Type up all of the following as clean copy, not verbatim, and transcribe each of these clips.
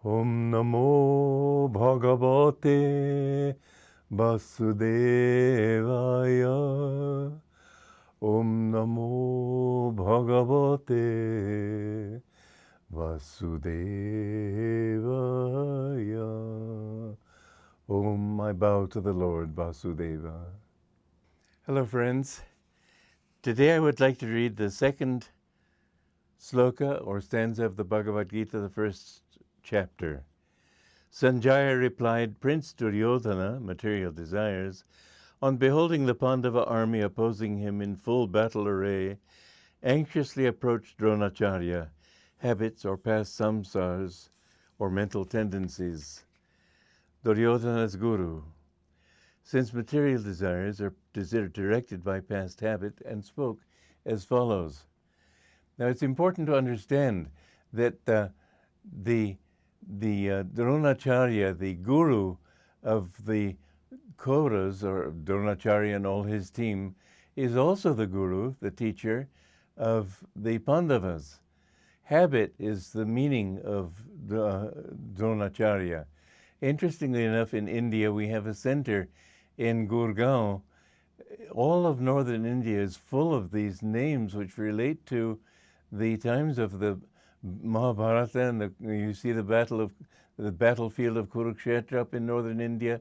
Om Namo Bhagavate Vasudevaya. Om Namo Bhagavate Vasudevaya. Om, I bow to the Lord Vasudeva. Hello, friends. Today I would like to read the second sloka or stanza of the Bhagavad Gita, the first chapter. Sanjaya replied, Prince Duryodhana, material desires, on beholding the Pandava army opposing him in full battle array, anxiously approached Dronacharya, habits or past samsars or mental tendencies, Duryodhana's guru, since material desires are directed by past habit, and spoke as follows. Now it's important to understand that the Dronacharya, the guru of the Kauravas, or Dronacharya and all his team, is also the guru, the teacher of the Pandavas. Habit is the meaning of Dronacharya. Interestingly enough, in India, we have a center in Gurgaon. All of northern India is full of these names which relate to the times of the Mahabharata, and you see the battlefield of Kurukshetra up in northern India.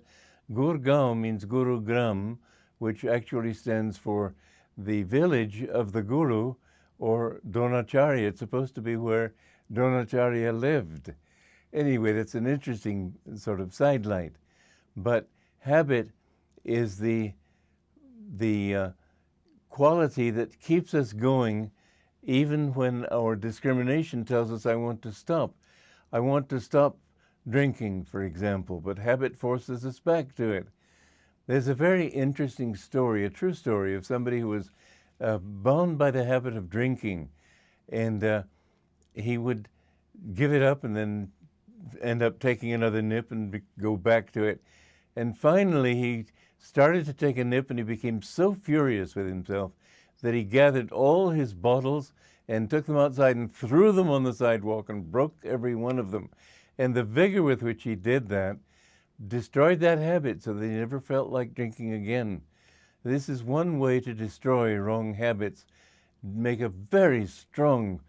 Gurgaon means Guru Gram, which actually stands for the village of the Guru, or Dronacharya. It's supposed to be where Dronacharya lived. Anyway, that's an interesting sort of sidelight. But habit is the quality that keeps us going even when our discrimination tells us, I want to stop. I want to stop drinking, for example, but habit forces us back to it. There's a very interesting story, a true story, of somebody who was bound by the habit of drinking, and he would give it up and then end up taking another nip and go back to it. And finally, he started to take a nip, and he became so furious with himself that he gathered all his bottles and took them outside and threw them on the sidewalk and broke every one of them. And the vigor with which he did that destroyed that habit so that he never felt like drinking again. This is one way to destroy wrong habits. Make a very strong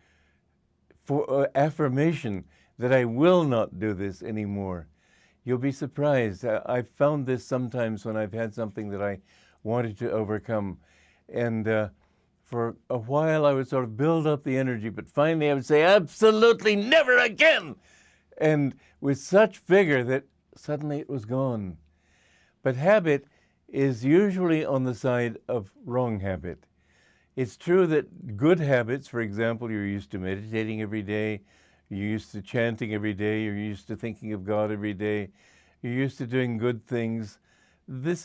affirmation that I will not do this anymore. You'll be surprised. I've found this sometimes when I've had something that I wanted to overcome. And for a while I would sort of build up the energy, but finally I would say, absolutely never again! And with such vigor that suddenly it was gone. But habit is usually on the side of wrong habit. It's true that good habits, for example, you're used to meditating every day, you're used to chanting every day, you're used to thinking of God every day, you're used to doing good things. This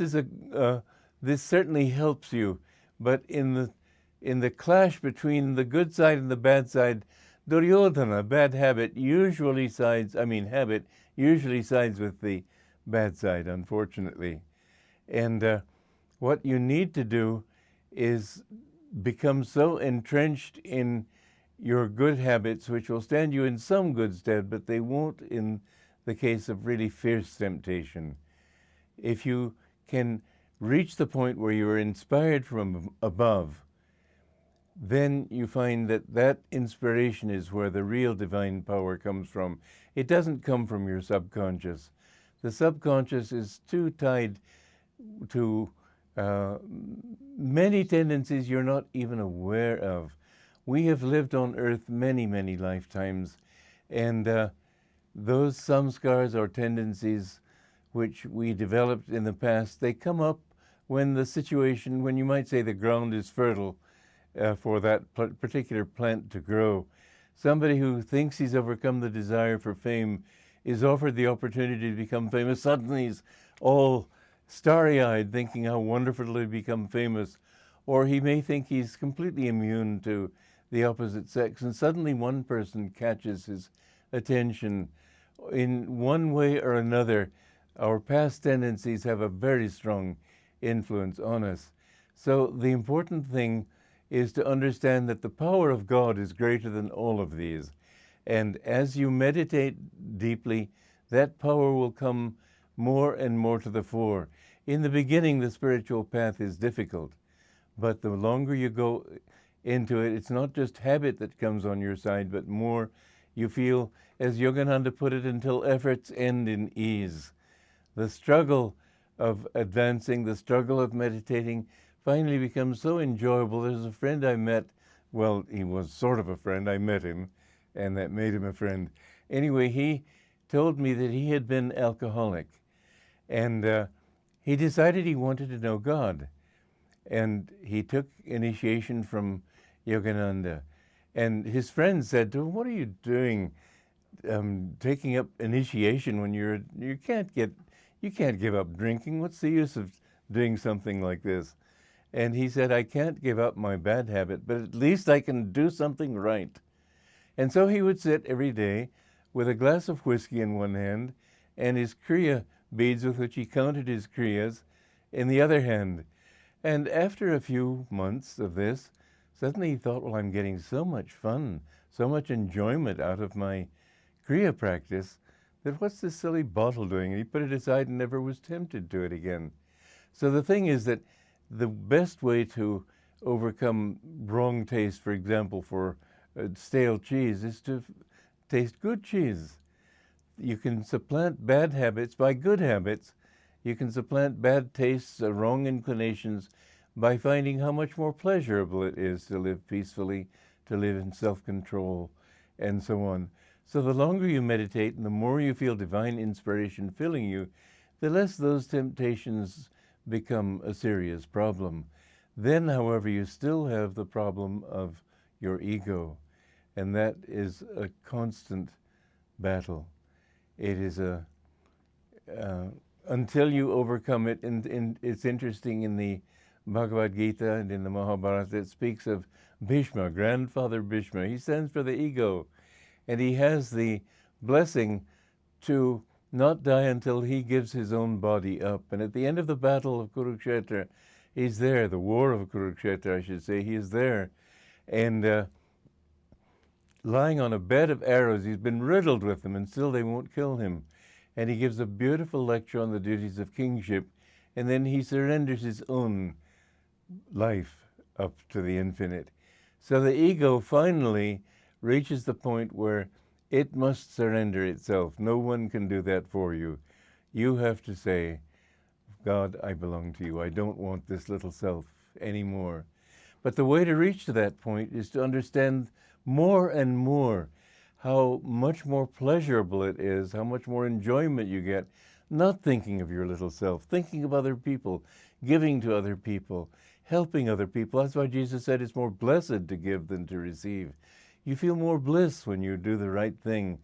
certainly helps you, but in the clash between the good side and the bad side, Duryodhana, bad habit, usually sides with the bad side, unfortunately. And what you need to do is become so entrenched in your good habits, which will stand you in some good stead, but they won't in the case of really fierce temptation. If you can reach the point where you are inspired from above, then you find that that inspiration is where the real divine power comes from. It doesn't come from your subconscious. The subconscious is too tied to many tendencies you're not even aware of. We have lived on earth many, many lifetimes, and those samskars or tendencies which we developed in the past, they come up when the situation, when you might say the ground is fertile for that particular plant to grow. Somebody who thinks he's overcome the desire for fame is offered the opportunity to become famous. Suddenly he's all starry-eyed, thinking how wonderful it'll become famous. Or he may think he's completely immune to the opposite sex, and suddenly one person catches his attention. In one way or another, our past tendencies have a very strong influence on us. So the important thing is to understand that the power of God is greater than all of these. And as you meditate deeply, that power will come more and more to the fore. In the beginning, the spiritual path is difficult, but the longer you go into it, it's not just habit that comes on your side, but more you feel, as Yogananda put it, until efforts end in ease. The struggle of advancing, the struggle of meditating finally becomes so enjoyable. There's a friend I met, well, he was sort of a friend, I met him, and that made him a friend. Anyway, he told me that he had been alcoholic, and he decided he wanted to know God. And he took initiation from Yogananda. And his friend said to him, "What are you doing, taking up initiation when you can't give up drinking? What's the use of doing something like this?" And he said, "I can't give up my bad habit, but at least I can do something right." And so he would sit every day with a glass of whiskey in one hand and his kriya beads with which he counted his kriyas in the other hand. And after a few months of this, suddenly he thought, well, I'm getting so much fun, so much enjoyment out of my kriya practice, that what's this silly bottle doing? And he put it aside and never was tempted to it again. So the thing is that the best way to overcome wrong taste, for example, for stale cheese, is to taste good cheese. You can supplant bad habits by good habits. You can supplant bad tastes, wrong inclinations, by finding how much more pleasurable it is to live peacefully, to live in self-control, and so on. So the longer you meditate and the more you feel divine inspiration filling you, the less those temptations become a serious problem. Then, however, you still have the problem of your ego, and that is a constant battle. It is until you overcome it, and it's interesting in the Bhagavad Gita and in the Mahabharata, it speaks of Bhishma, grandfather Bhishma. He stands for the ego, and he has the blessing to not die until he gives his own body up. And at the end of the battle of Kurukshetra, he's there, the war of Kurukshetra, I should say, he is there. And lying on a bed of arrows, he's been riddled with them, and still they won't kill him. And he gives a beautiful lecture on the duties of kingship, and then he surrenders his own life up to the infinite. So the ego finally reaches the point where it must surrender itself. No one can do that for you. You have to say, God, I belong to you. I don't want this little self anymore. But the way to reach to that point is to understand more and more how much more pleasurable it is, how much more enjoyment you get, not thinking of your little self, thinking of other people, giving to other people, helping other people. That's why Jesus said it's more blessed to give than to receive. You feel more bliss when you do the right thing.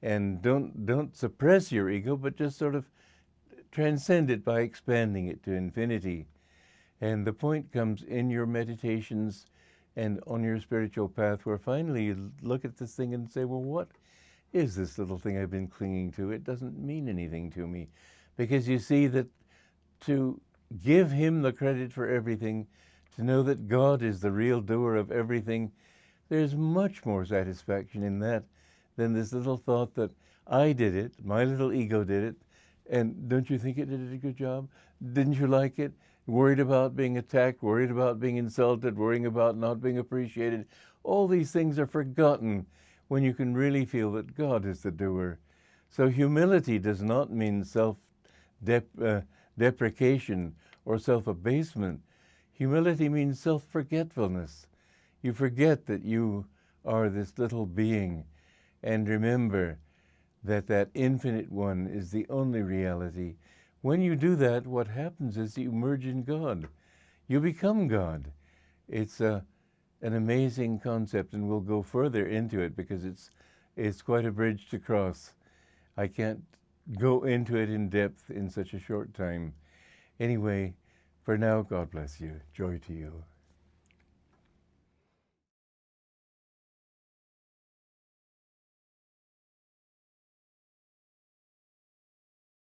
And don't suppress your ego, but just sort of transcend it by expanding it to infinity. And the point comes in your meditations and on your spiritual path, where finally you look at this thing and say, well, what is this little thing I've been clinging to? It doesn't mean anything to me. Because you see that to give him the credit for everything, to know that God is the real doer of everything, there's much more satisfaction in that than this little thought that I did it, my little ego did it, and don't you think it did a good job? Didn't you like it? Worried about being attacked, worried about being insulted, worrying about not being appreciated. All these things are forgotten when you can really feel that God is the doer. So humility does not mean self-deprecation or self-abasement. Humility means self-forgetfulness. You forget that you are this little being, and remember that that infinite one is the only reality. When you do that, what happens is you merge in God. You become God. It's an amazing concept, and we'll go further into it because it's quite a bridge to cross. I can't go into it in depth in such a short time. Anyway, for now, God bless you. Joy to you.